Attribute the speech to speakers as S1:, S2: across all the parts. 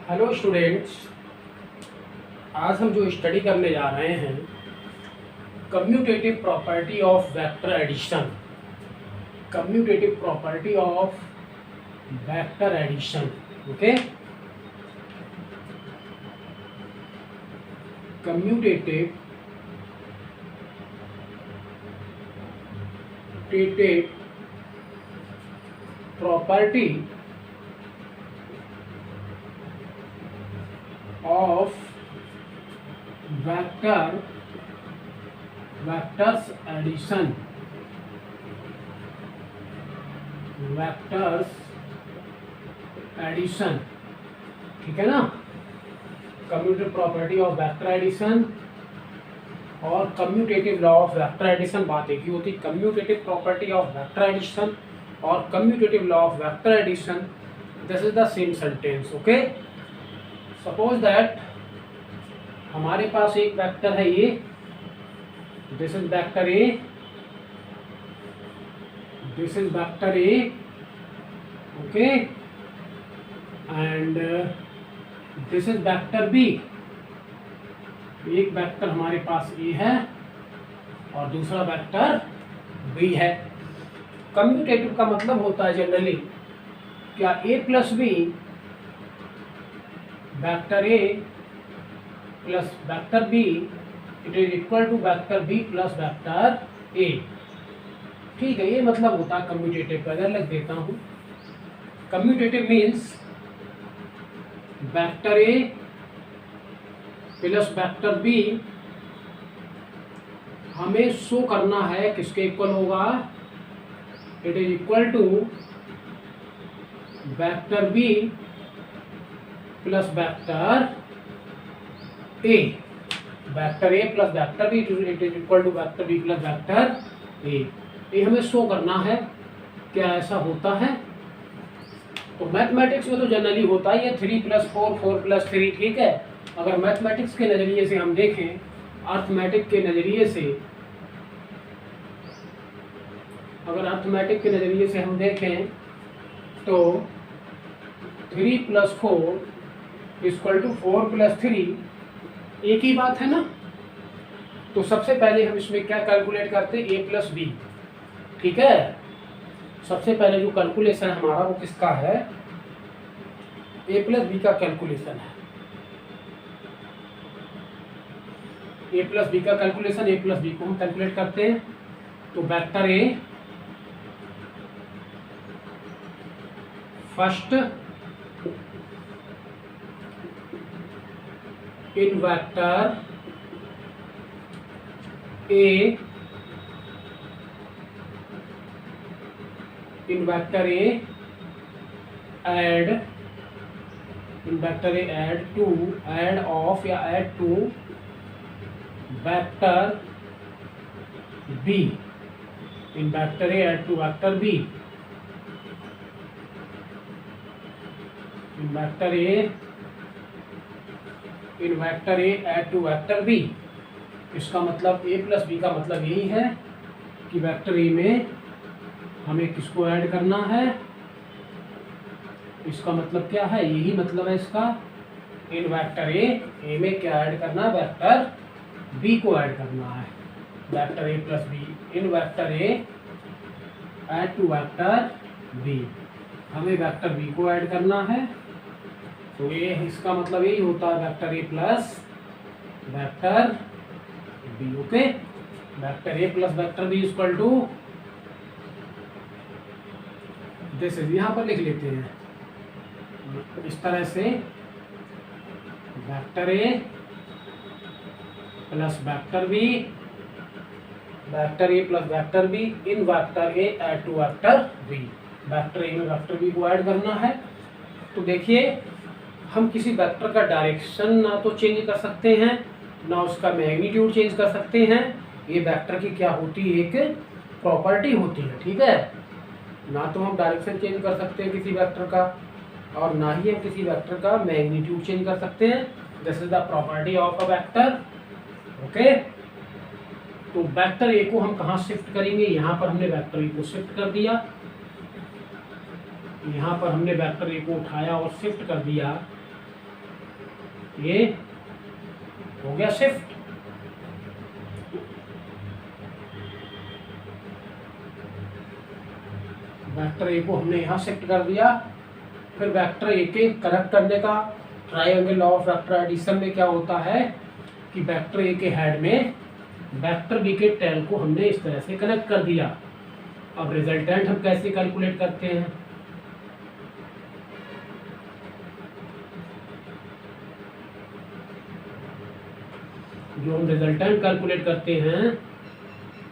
S1: Hello students, आज हम जो स्टडी करने जा रहे हैं commutative property of vector addition. Commutative property of vector addition. Okay, commutative property of vectors addition। ठीक है ना। Commutative property of vector addition और commutative law of vector addition बात एक ही होती। Commutative property of vector addition और commutative law of vector addition, this is the same sentence. Okay, suppose that हमारे पास एक वेक्टर है ये, this is vector A, this is vector A, okay, and this is vector B. एक vector हमारे पास ए है और दूसरा वेक्टर बी है। कम्यूटेटिव का मतलब होता है जनरली क्या A plus B, vector A plus vector B, it is equal to vector B plus vector A. ठीक है, ये मतलब होता है कम्यूटेटिव का। अगर लिख देता हूँ, commutative means vector A plus vector B हमें शो करना है किसके इक्वल होगा, it is equal to vector B plus vector A. Vector A plus vector B it is equal to vector B plus vector A. ये हमें show करना है। क्या ऐसा होता है? तो मैथमेटिक्स में तो जनरली होता है ये 3 + 4 4 + 3। ठीक है, अगर मैथमेटिक्स के नज़रिए से हम देखें, अर्थमेटिक के नज़रिए से, अगर अर्थमेटिक के नज़रिए से हम देखें तो 3 + 4 = 4 + 3 एक ही बात है ना। तो सबसे पहले हम इसमें क्या कैलकुलेट करते हैं, ए प्लस बी। ठीक है, सबसे पहले जो कैलकुलेशन हमारा वो किसका है, ए प्लस बी का कैलकुलेशन है। ए प्लस बी का कैलकुलेशन, ए प्लस बी को हम कैलकुलेट करते हैं। तो vector A first in vector A, in vector A add, in vector A add to, add of या add to vector B, in vector A add to vector B, in vector A, in vector A add to vector B. इसका मतलब ए plus B का मतलब यही है कि vector A में हमें किसको ऐड करना है। इसका मतलब क्या है, यही मतलब है इसका, इन वेक्टर ए में क्या ऐड करना है, वेक्टर बी को ऐड करना है। Vector A plus B in vector A add to vector B, हमें वेक्टर बी को ऐड करना है। तो ये इसका मतलब यही होता है vector A plus vector B. Okay, vector A plus vector B equal to this is, यहाँ पर लिख लेते हैं इस तरह से, vector A plus vector B, vector A plus vector B in vector A add to vector B. Vector ए में vector B को ऐड करना है। तो देखिए, हम किसी वेक्टर का डायरेक्शन ना तो चेंज कर सकते हैं, ना उसका मैग्नीट्यूड चेंज कर सकते हैं। ये वेक्टर की क्या होती है, एक प्रॉपर्टी होती है। ठीक है, ना तो हम डायरेक्शन चेंज कर सकते हैं किसी वेक्टर का, और ना ही हम किसी वेक्टर का मैग्नीट्यूड चेंज कर सकते हैं। This is the property of a vector. Okay, तो वेक्टर ए को हम कहाँ शिफ्ट करेंगे, यहाँ पर हमने वेक्टर ए को शिफ्ट कर दिया, यहाँ पर हमने वेक्टर ए को उठाया और शिफ्ट कर दिया। ये हो गया शिफ्ट। वेक्टर ए को हमने यहाँ शिफ्ट कर दिया। फिर वेक्टर ए के कनेक्ट करने का triangle law of vector addition में क्या होता है कि वेक्टर ए के हेड में वेक्टर बी के टेल को हमने इस तरह से कनेक्ट कर दिया। अब रिजल्टेंट हम कैसे कैलकुलेट करते हैं, जो हम रिजल्टेंट कैलकुलेट करते हैं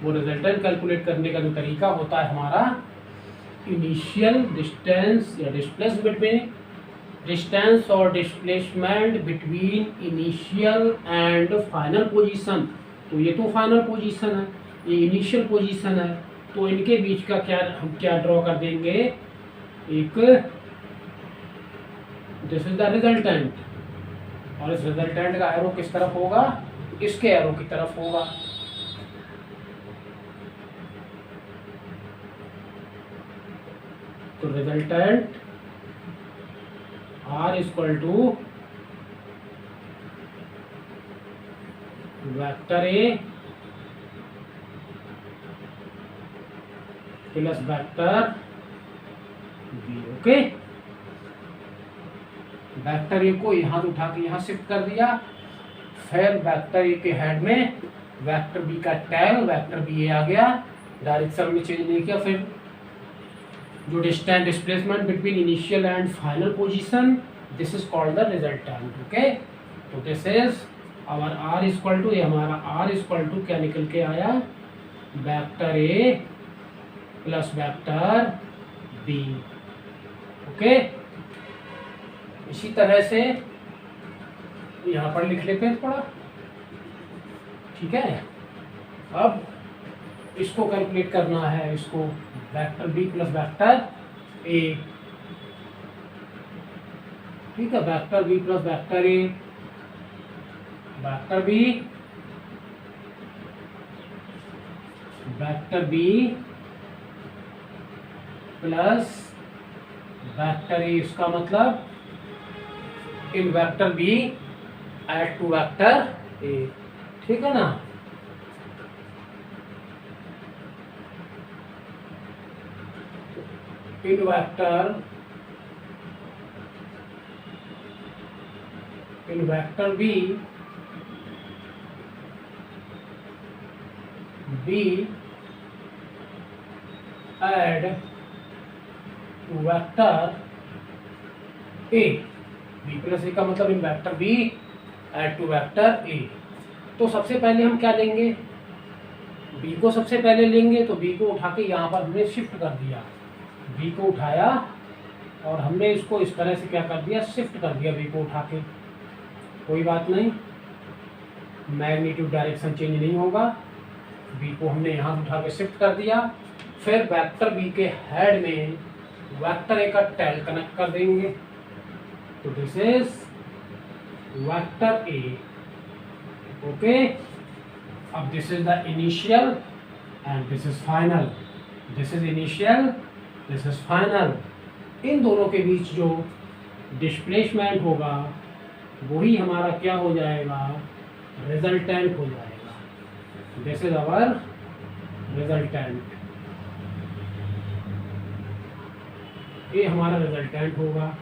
S1: वो रिजल्टेंट कैलकुलेट करने का जो तरीका होता है हमारा, इनिशियल डिस्टेंस या डिस्टेंस और displacement between initial and final position. तो ये तो फाइनल पोजीशन है, ये इनिशियल पोजीशन है, तो इनके बीच का क्या हम क्या ड्रॉ कर देंगे, एक दिस इज द रिजल्टेंट, और इस रिजल्टेंट का एरो किस तरफ होगा, इसके एरो की तरफ होगा। तो resultant R equal to vector A plus vector B. Okay, vector A को यहां से उठा के यहां शिफ्ट कर दिया। फिर वेक्टर ए के हेड में वेक्टर बी का टैग वेक्टर बी आ गया, डायरेक्शन में चेंज नहीं किया। फिर जो distance displacement between initial and final position, this is called the resultant. Okay, तो this is our R equal to, ये हमारा R इक्वल टू क्या निकल के आया, vector A plus vector B. Okay, इसी तरह से यहाँ पर लिख लेते हैं थोड़ा, ठीक है। अब इसको कैलकुलेट करना है, इसको vector B plus vector A, ठीक है, vector B plus vector A, vector B plus vector A, इसका मतलब in vector B add to vector A, ठीक है ना। In vector B add to vector A, B plus A का मतलब in vector B add to vector A. तो सबसे पहले हम क्या लेंगे, बी को सबसे पहले लेंगे। तो बी को उठा के यहाँ पर हमने शिफ्ट कर दिया, बी को उठाया और हमने इसको इस तरह से क्या कर दिया, शिफ्ट कर दिया बी को उठा के। कोई बात नहीं, मैग्नीट्यूड डायरेक्शन चेंज नहीं होगा। बी को हमने यहाँ उठा के शिफ्ट कर दिया। फिर वेक्टर बी के हेड में वेक्टर ए का टेल कनेक्ट कर देंगे। तो this is vector A. Okay, अब this is the initial and this is final, this is initial, this is final. इन दोनों के बीच जो डिस्प्लेसमेंट होगा वही हमारा क्या हो जाएगा, रिजल्टेंट हो जाएगा। दिस इज आवर रिजल्टेंट, ये हमारा रिजल्टेंट होगा।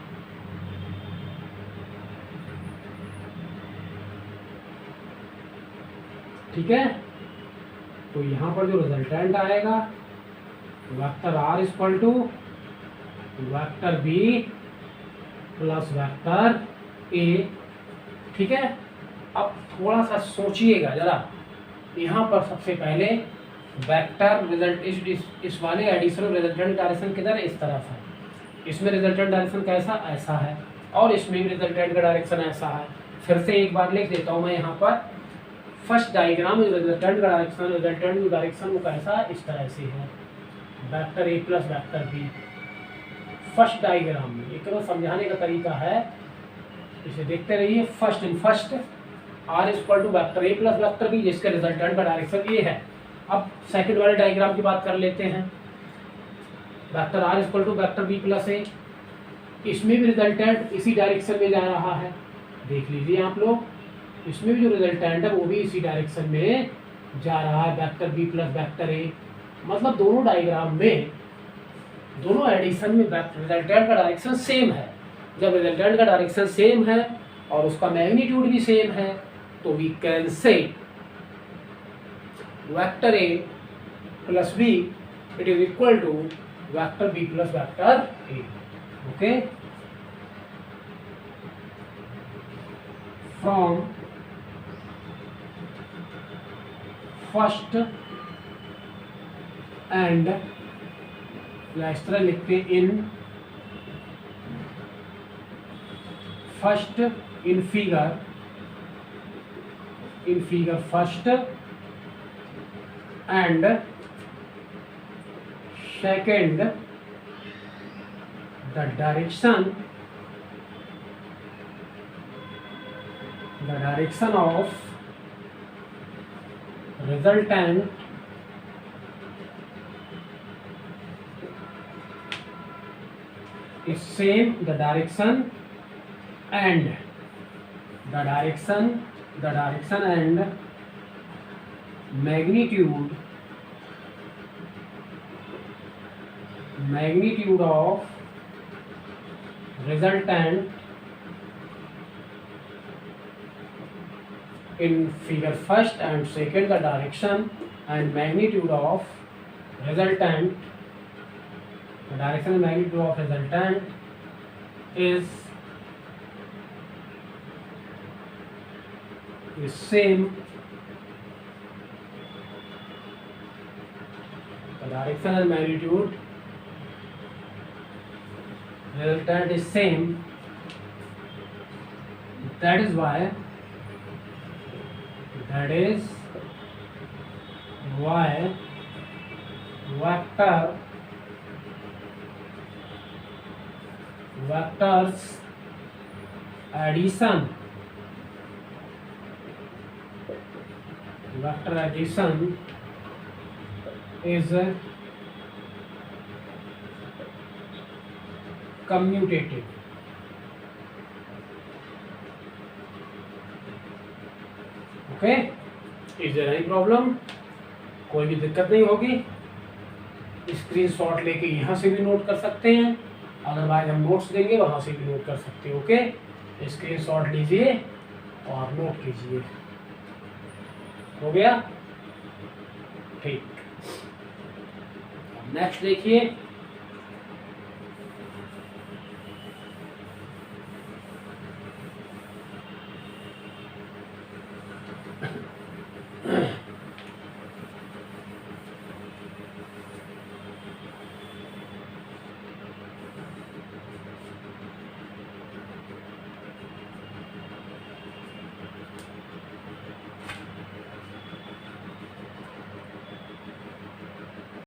S1: ठीक है, तो यहाँ पर जो रिजल्टेंट आएगा vector R equal to vector B plus vector A. ठीक है, अब थोड़ा सा सोचिएगा जरा, यहाँ पर सबसे पहले वेक्टर रिजल्ट इस वाले एडिशनल रिजल्टेंट डायरेक्शन किधर है, इस तरफ है। इसमें रिजल्टेंट डायरेक्शन कैसा, ऐसा है, और इसमें भी रिजल्टेंट का डायरेक्शन ऐसा है। फिर से एक बार लिख देता हूँ मैं यहाँ पर, फर्स्ट डायग्राम रिजल्टेंट का डायरेक्शन, रिजल्टेंट की डायरेक्शन वो कैसा है, इस तरह से है, vector A plus vector B. First diagram में एक समझाने का तरीका है, इसे देखते रहिए। First in first R equal to vector A plus vector B, जिसके रिजल्टेंट का डायरेक्शन ये है। अब सेकंड वाले डायग्राम की बात कर लेते हैं, vector R equal to vector B plus A, इसमें भी रिजल्टेंट इसी डायरेक्शन में जा रहा है। देख लीजिए आप लोग, इसमें भी जो रिजल्टेंट है वो भी इसी डायरेक्शन में जा रहा है, vector B plus vector A. मतलब दोनों डायग्राम में, दोनों एडिशन में रिजल्टेंट का डायरेक्शन सेम है। जब रिजल्टेंट का डायरेक्शन सेम है और उसका मैग्नीट्यूड भी सेम है तो we can say vector A plus B it is equal to vector B plus vector A. Okay, from first and, या इस तरह लिखते in first, in figure first and second the direction of resultant is same, the direction and magnitude of resultant in figure first and second, the direction and magnitude of resultant, the direction and magnitude of resultant is same, the direction and magnitude resultant is same, that is why vectors addition is commutative। Okay, is there any problem? कोई भी दिक्कत नहीं होगी। Screenshot लेके यहाँ से भी note कर सकते हैं, अदरवाइज हम नोट्स देंगे वहाँ से भी नोट कर सकते हैं। ओके, स्क्रीनशॉट लीजिए और नोट कीजिए। हो गया? ठीक। नेक्स्ट देखिए,